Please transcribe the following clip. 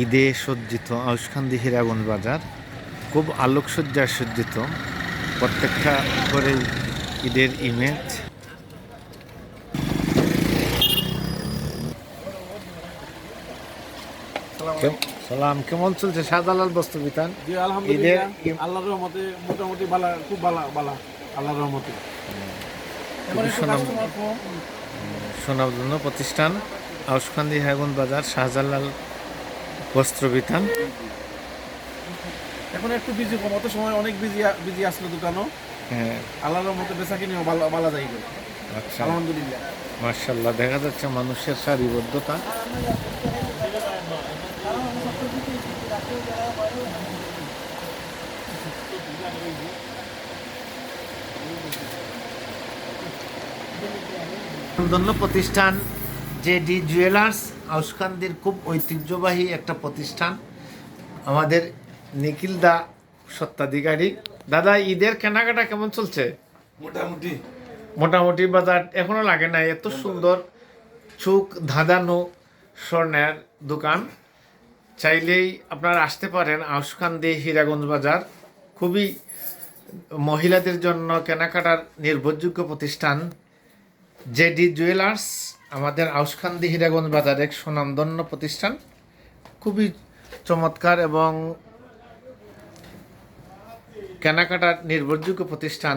ঈদে সজ্জিত আউশখান্দি হীরাগঞ্জ বাজার খুব আলোকসজ্জায় সজ্জিত। প্রত্যেকটা করে ঈদের ইমেজ। সালাম, কেমন চলছে শাহজালাল বস্ত্র বিতান? জি আলহামদুলিল্লাহ, আল্লাহর রহমতে মোটামুটি ভালো, খুব ভালো আল্লাহর রহমতে। সুনামধন্য প্রতিষ্ঠান আউশখান্দি হীরাগঞ্জ বাজার শাহজালাল বস্ত্র বিতান। এখন একটু বিজি কম, অত সময় অনেক বিজি আসলো দোকানও। হ্যাঁ, আল্লাহর রহমতে বেচা কিনেও ভালো যাই গেল, আচ্ছা, আলহামদুলিল্লাহ। মার্শাল্লাহ, দেখা যাচ্ছে মানুষের সারিবদ্ধতা। ধন্য প্রতিষ্ঠান জেডি জুয়েলার্স আউশখান্দির খুব ঐতিহ্যবাহী একটা প্রতিষ্ঠান। আমাদের নিখিল দা সত্ত্বাধিকারী। দাদা, ঈদের কেনাকাটা কেমন চলছে? মোটামুটি মোটামুটি বাজার এখনো লাগে না, এত সুন্দর চোখ ধাঁধানো স্বর্ণের দোকান। চাইলেই আপনারা আসতে পারেন আউশখান্দি হীরাগঞ্জ বাজার। খুবই মহিলাদের জন্য কেনাকাটার নির্ভরযোগ্য প্রতিষ্ঠান জেডি জুয়েলার্স আমাদের আউশখান্দি হীরাগঞ্জ বাজার এক সুনামধন্য প্রতিষ্ঠান। খুবই চমৎকার এবং কেনাকাটার নির্ভরযোগ্য প্রতিষ্ঠান